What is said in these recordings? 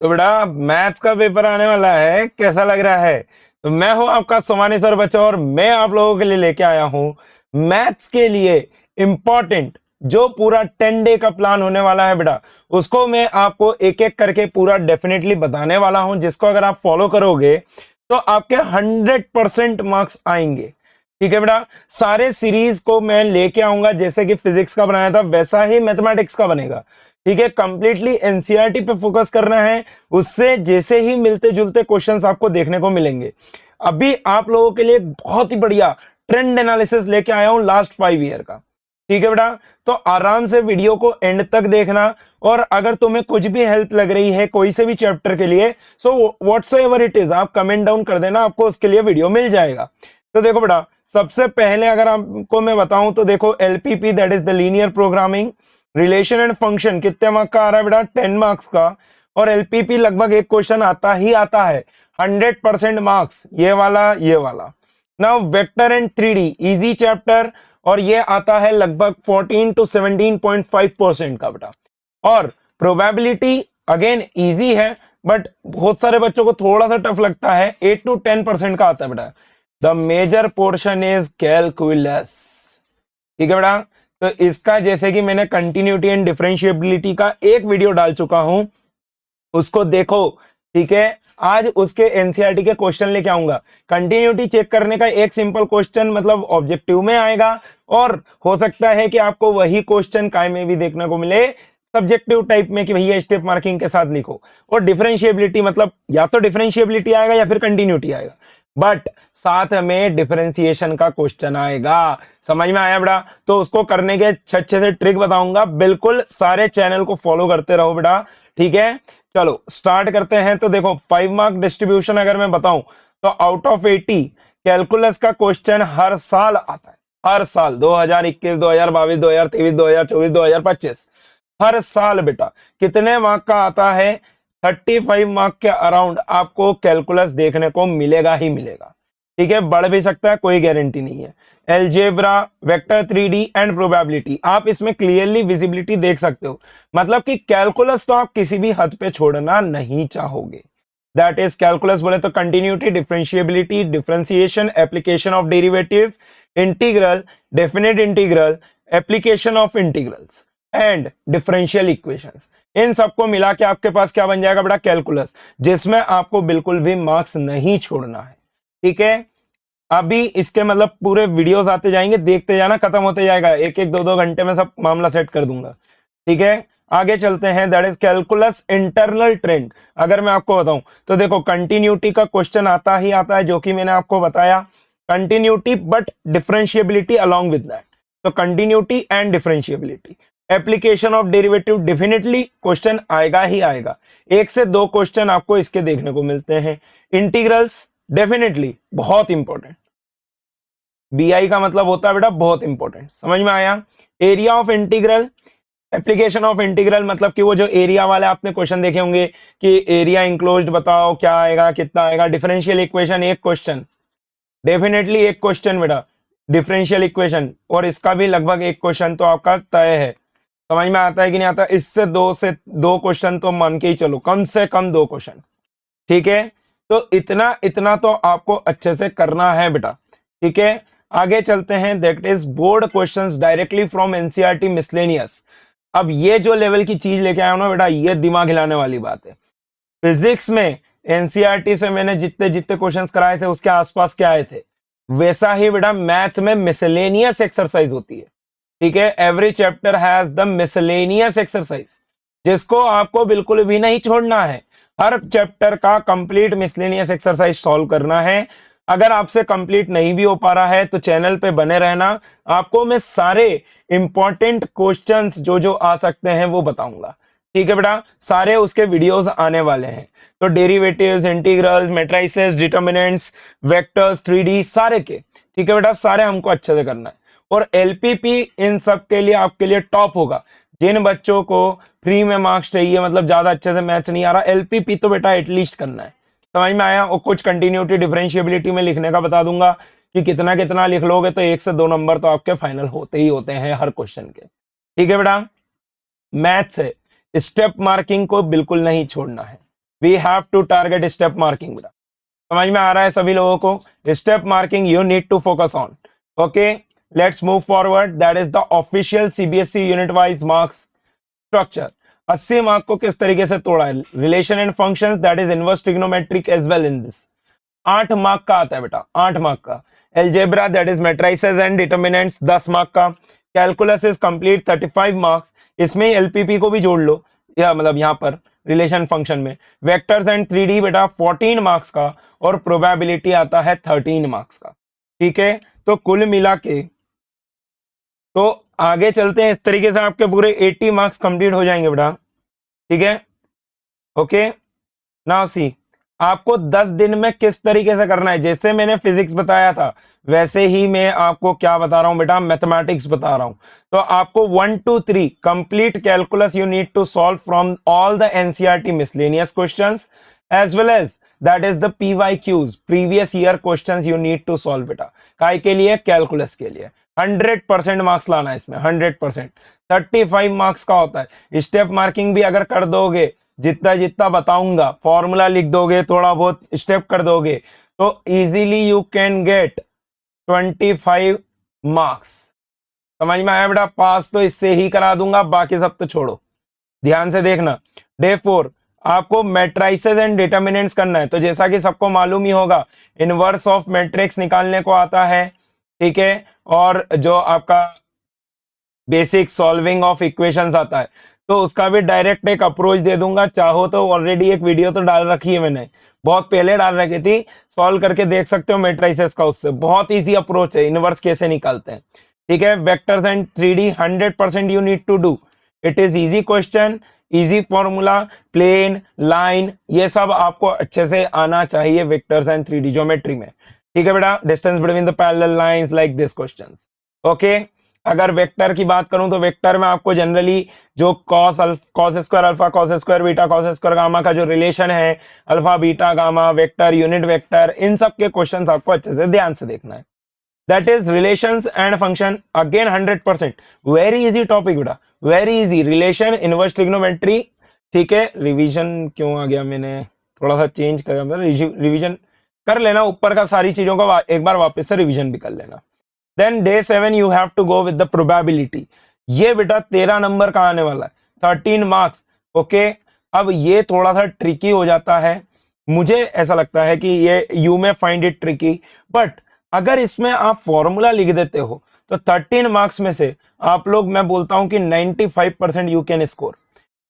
तो बेटा मैथ्स का पेपर आने वाला है, कैसा लग रहा है? तो मैं हूं आपका सोमानी सर बच्चा और मैं आप लोगों के लिए लेके आया हूं मैथ्स के लिए इंपॉर्टेंट जो पूरा 10 डे का प्लान होने वाला है बेटा, उसको मैं आपको एक एक करके पूरा डेफिनेटली बताने वाला हूं, जिसको अगर आप फॉलो करोगे तो आपके 100% मार्क्स आएंगे। ठीक है बेटा, सारे सीरीज को मैं लेके आऊंगा, जैसे कि फिजिक्स का बनाया था वैसा ही मैथमेटिक्स का बनेगा। ठीक है, कंप्लीटली एनसीईआरटी पे फोकस करना है, उससे जैसे ही मिलते जुलते क्वेश्चंस आपको देखने को मिलेंगे। अभी आप लोगों के लिए बहुत ही बढ़िया ट्रेंड एनालिसिस लेके आया हूं लास्ट 5 ईयर का। ठीक है बेटा, तो आराम से वीडियो को एंड तक देखना, और अगर तुम्हें कुछ भी हेल्प लग रही है कोई से भी चैप्टर के लिए, सो व्हाट्सएवर इट इज आप कमेंट डाउन कर देना, आपको उसके लिए वीडियो मिल जाएगा। तो देखो बेटा, सबसे पहले अगर आपको मैं बताऊं तो देखो LPP that is the linear programming, relation and function कितने मार्क्स का आ रहा है बेटा? 10 मार्क्स का। और एलपीपी लगभग एक क्वेश्चन आता ही आता है, 100% मार्क्स, ये वाला ये वाला। Now vector and 3D easy chapter, और ये आता है लगभग 14 to 17.5% का बेटा। और प्रोबेबिलिटी अगेन इजी है, बट बहुत सारे बच्चों को थोड़ा सा टफ लगता है, 8 to 10% का आता है बेटा। The major portion is calculus. ठीक है बेटा, तो इसका जैसे कि मैंने कंटिन्यूटी एंड डिफरेंशिएबिलिटी का एक वीडियो डाल चुका हूं, उसको देखो। ठीक है, आज उसके एनसीईआरटी के क्वेश्चन लेके आऊंगा। कंटिन्यूटी चेक करने का एक सिंपल क्वेश्चन मतलब ऑब्जेक्टिव में आएगा, और हो सकता है कि आपको वही क्वेश्चन काय में भी देखने को मिले सब्जेक्टिव टाइप में, कि भैया स्टेप मार्किंग के साथ लिखो। और डिफरेंशिएबिलिटी मतलब या तो डिफरेंशिएबिलिटी आएगा या फिर कंटिन्यूटी आएगा, बट साथ में डिफरेंशिएशन का क्वेश्चन आएगा। समझ में आया बेटा? तो उसको करने के अच्छे से ट्रिक बताऊंगा, बिल्कुल सारे चैनल को फॉलो करते रहो बेटा। ठीक है, चलो स्टार्ट करते हैं। तो देखो 5 मार्क डिस्ट्रीब्यूशन अगर मैं बताऊं तो आउट ऑफ 80 कैलकुलस का क्वेश्चन हर साल आता है, हर साल 2021, 2022, 2023, 2024, 2025, हर साल बेटा कितने मार्क का आता है? 35 मार्क के अराउंड आपको कैलकुलस देखने को मिलेगा ही मिलेगा। ठीक है, बढ़ भी सकता है, कोई गारंटी नहीं है। Algebra, vector 3D and probability, आप इसमें क्लियरली विजिबिलिटी देख सकते हो, मतलब कि कैलकुलस तो आप किसी भी हद पे छोड़ना नहीं चाहोगे। दैट इज कैलकुलस बोले तो continuity, differentiability, differentiation, application of derivative, integral, definite integral, application of integrals and differential equations, इन सबको मिला के आपके पास क्या बन जाएगा बेटा? कैलकुलस, जिसमें आपको बिल्कुल भी मार्क्स नहीं छोड़ना है। ठीक है, अभी इसके मतलब पूरे वीडियोस आते जाएंगे, देखते जाना, खत्म होते जाएगा, एक एक दो दो घंटे में सब मामला सेट कर दूंगा। ठीक है, आगे चलते हैं। That is calculus internal trend. अगर मैं आपको बताऊं तो देखो कंटिन्यूटी का क्वेश्चन आता ही आता है, जो कि मैंने आपको बताया, continuity but differentiability along with that. तो continuity and differentiability, application of derivative, definitely question आएगा ही आएगा, एक से दो क्वेश्चन आपको इसके देखने को मिलते हैं। इंटीग्रल्स डेफिनेटली बहुत इंपॉर्टेंट, बीआई का मतलब होता है बेटा बहुत इंपॉर्टेंट, समझ में आया? Area of integral, application of integral मतलब कि वो जो एरिया वाले आपने क्वेश्चन देखे होंगे कि एरिया इंक्लोज्ड बताओ क्या आएगा कितना आएगा। डिफरेंशियल इक्वेशन एक क्वेश्चन, डेफिनेटली एक क्वेश्चन बेटा डिफरेंशियल इक्वेशन, और इसका भी लगभग एक क्वेश्चन तो आपका तय है। समझ में आता है कि नहीं आता? इससे दो क्वेश्चन तो मान के ही चलो, कम से कम दो क्वेश्चन। ठीक है, तो इतना इतना तो आपको अच्छे से करना है बेटा। ठीक है, आगे चलते हैं। That is board questions directly from NCERT miscellaneous. अब ये जो लेवल की चीज लेके आया हूं ना बेटा, ये दिमाग हिलाने वाली बात है। फिजिक्स में एनसीईआरटी से मैंने जितने जितने क्वेश्चंस कराए थे उसके आसपास क्या आए थे, वैसा ही बेटा मैथ्स में मिसलेनियस एक्सरसाइज होती है। ठीक है, every chapter has the miscellaneous exercise, जिसको आपको बिल्कुल भी नहीं छोड़ना है। हर चैप्टर का कंप्लीट मिसलेनियस एक्सरसाइज सॉल्व करना है। अगर आपसे कंप्लीट नहीं भी हो पा रहा है तो चैनल पे बने रहना, आपको मैं सारे इंपॉर्टेंट क्वेश्चंस जो जो आ सकते हैं वो बताऊंगा। ठीक है बेटा, सारे उसके वीडियोस आने वाले हैं। तो derivatives, integrals, matrices, determinants, vectors, 3D सारे के, ठीक है बेटा, सारे हमको अच्छे से करना है। और एलपीपी इन सब के लिए आपके लिए टॉप होगा। जिन बच्चों को फ्री में मार्क्स चाहिए, मतलब ज्यादा अच्छे से मैथ्स नहीं आ रहा, एलपीपी तो बेटा एटलीस्ट करना है। समझ में आया? और कुछ कंटिन्यूटी डिफरेंशिएबिलिटी में लिखने का बता दूंगा कि कितना कितना लिख लोगे तो 1 से 2 नंबर तो आपके फाइनल होते ही होते हैं हर क्वेश्चन के। ठीक है बेटा, मैथ्स है, स्टेप मार्किंग को बिल्कुल नहीं छोड़ना है। We have to target step marking. बेटा समझ में आ रहा है सभी लोगों को? Step marking you need to focus on. Okay, let's move forward. That is the official CBSE unit wise marks structure. 80 mark को किस तरीके से तोड़ा है? Relation and functions, that is inverse trigonometric as well in this. 8 mark का आता है बेटा, 8 मार्क का। Algebra that is matrices and determinants 10 mark का। कैलकुलस इज कंप्लीट 35 मार्क्स, इसमें एलपीपी को भी जोड़ लो, या मतलब यहां पर रिलेशन फंक्शन में। वेक्टर्स एंड 3D बेटा 14 मार्क्स का, और प्रोबेबिलिटी आता है 13 मार्क्स का। ठीक है, तो कुल मिला के तो आगे चलते हैं। इस तरीके से आपके पूरे 80 मार्क्स कंप्लीट हो जाएंगे बेटा। ठीक है, ओके। नाउ सी, आपको 10 दिन में किस तरीके से करना है। जैसे मैंने फिजिक्स बताया था वैसे ही मैं आपको क्या बता रहा हूं बेटा, मैथमेटिक्स बता रहा हूं। तो आपको 1 to 3 complete calculus you need to solve from all the NCERT miscellaneous questions as well as that is the PYQs, previous year questions you need to solve बेटा। काय के लिए? कैलकुलस के लिए। 100% मार्क्स लाना है इसमें, 100%। 35 मार्क्स का होता है। स्टेप मार्किंग भी अगर कर दोगे, जितना जितना बताऊंगा, फॉर्मूला लिख दोगे, थोड़ा बहुत स्टेप कर दोगे, तो easily you can get 25 marks. समझ में आया बेटा? पास तो इससे ही करा दूंगा, बाकी सब तो छोड़ो। ध्यान से देखना। डे 4 आपको मैट्रिसेस एंड डिटर्मिनेंट्स करना है। तो जैसा कि सबको मालूम ही होगा, इनवर्स ऑफ मैट्रिक्स निकालने को आता है। ठीक है, और जो आपका बेसिक सॉल्विंग ऑफ इक्वेशंस आता है, तो उसका भी डायरेक्ट एक अप्रोच दे दूंगा। चाहो तो ऑलरेडी एक वीडियो तो डाल रखी है मैंने, बहुत पहले डाल रखी थी, सॉल्व करके देख सकते हो मैट्रिसेस का। उससे बहुत इजी अप्रोच है, इनवर्स कैसे निकालते हैं। ठीक है, vectors and 3D 100% you need to do. It is easy question, easy formula, plane line, ये सब आपको अच्छे से आना चाहिए वेक्टर्स एंड 3D ज्योमेट्री में। ठीक है बेटा, distance between the parallel lines, like this questions. Okay, अगर वेक्टर की बात करूं तो वेक्टर में आपको जनरली जो cos square alpha, cos square beta, cos square gamma का जो रिलेशन है, alpha beta gamma vector, unit vector, इन सब के क्वेश्चंस आपको अच्छे से ध्यान से देखना है। That is relations and function, again 100% very easy topic बेटा, very easy. Relation, inverse trigonometry. ठीक है, रिवीजन क्यों आ गया, मैंने थोड़ा सा चेंज कर, रिवीजन कर लेना ऊपर का, सारी चीजों का एक बार वापस से रिवीजन भी कर लेना। Then day 7 you have to go with the probability. ये बेटा 13 नंबर का आने वाला है, 13 मार्क्स। ओके, अब ये थोड़ा सा ट्रिकी हो जाता है, मुझे ऐसा लगता है कि ये यू में फाइंड इट ट्रिकी, बट अगर इसमें आप फॉर्मूला लिख देते हो तो 13 मार्क्स में से आप लोग, मैं बोलता हूं कि 95% यू कैन स्कोर।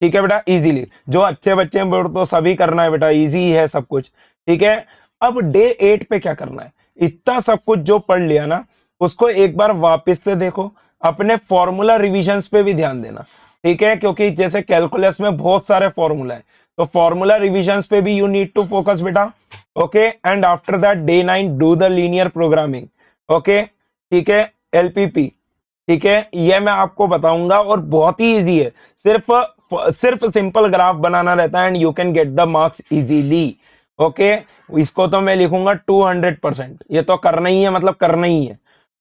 ठीक है बेटा, इजीली। जो अच्छे बच्चे हैं तो सभी करना है बेटा, इजी है सब कुछ। ठीक है, अब डे 8 पे क्या करना है, इतना सब कुछ जो पढ़ लिया ना, उसको एक बार वापस से देखो, अपने फॉर्मूला रिविजन्स पे भी ध्यान देना। ठीक है, क्योंकि जैसे कैलकुलस में बहुत सारे फॉर्मूला है, तो फॉर्मूला रिविजन्स पे भी यू नीड टू फोकस बेटा। Okay, and after that day 9 do the linear programming. Okay, ठीक है, एलपीपी। ठीक है, ये मैं आपको बताऊंगा और बहुत ही इजी है, सिर्फ सिंपल ग्राफ बनाना रहता है and you can get the marks easily. Okay, इसको तो मैं लिखूंगा 200%, ये तो करना ही है, मतलब करना ही है।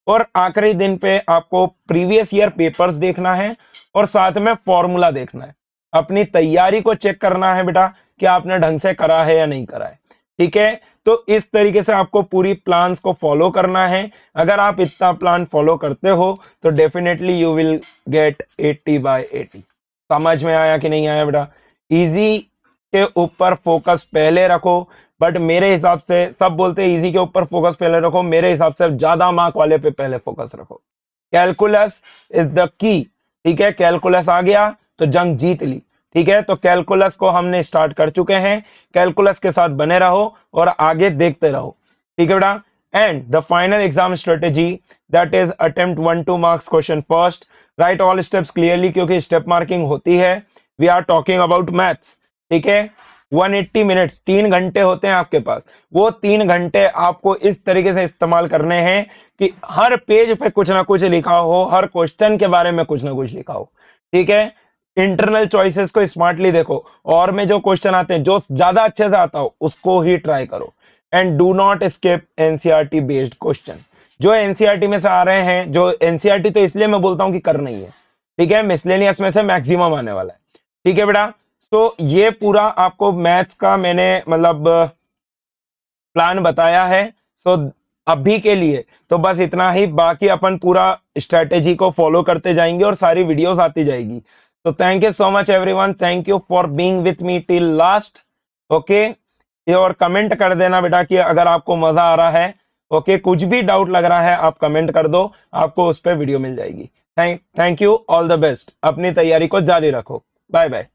और आखिरी दिन पे आपको प्रीवियस ईयर पेपर्स देखना है और साथ में फॉर्मूला देखना है। अपनी तैयारी को चेक करना है बेटा कि आपने ढंग से करा है या नहीं करा है। ठीक है, तो इस तरीके से आपको पूरी प्लान्स को फॉलो करना है। अगर आप इतना प्लान फॉलो करते हो तो डेफिनेटली यू विल गेट 80/80। समझ में आया कि नहीं आया बेटा? इजी के ऊपर फोकस पहले रखो, बट मेरे हिसाब से सब बोलते हैं इजी के ऊपर फोकस पहले रखो, मेरे हिसाब से ज्यादा मार्क वाले पे पहले फोकस रखो। Calculus is the key. ठीक है, कैलकुलस आ गया तो जंग जीत ली। ठीक है, तो कैलकुलस को हमने स्टार्ट कर चुके हैं, कैलकुलस के साथ बने रहो और आगे देखते रहो। ठीक है बेटा, and the final exam strategy that is attempt 1-2 marks question first, write all steps clearly, क्योंकि स्टेप मार्किंग होती है। We are talking about maths. ठीक है, 180 मिनट्स, 3 घंटे होते हैं आपके पास। वो 3 घंटे आपको इस तरीके से इस्तेमाल करने हैं कि हर पेज पे कुछ ना कुछ लिखा हो, हर क्वेश्चन के बारे में कुछ ना कुछ लिखा हो। ठीक है, इंटरनल चॉइसेस को स्मार्टली देखो, और में जो क्वेश्चन आते हैं जो ज्यादा अच्छे से आता हो उसको ही ट्राई करो, and do not skip NCERT based question. जो एनसीईआरटी में से आ रहे हैं, जो एनसीईआरटी तो इसलिए मैं बोलता हूं कि करना ही है। ठीक है, मिसलेनियस में से मैक्सिमम आने वाला है। ठीक है बेटा, तो ये पूरा आपको मैथ्स का मैंने मतलब प्लान बताया है। सो अभी के लिए तो बस इतना ही, बाकी अपन पूरा स्ट्रेटेजी को फॉलो करते जाएंगे और सारी वीडियोस आती जाएगी। तो thank you so much everyone, thank you for being with me till last. Okay, ये और कमेंट कर देना बेटा कि अगर आपको मजा आ रहा है। ओके, कुछ भी डाउट लग रहा है आप कमेंट कर दो, आपको उस पर वीडियो मिल जाएगी। Thank you, all the best, अपनी तैयारी को जारी रखो। Bye bye.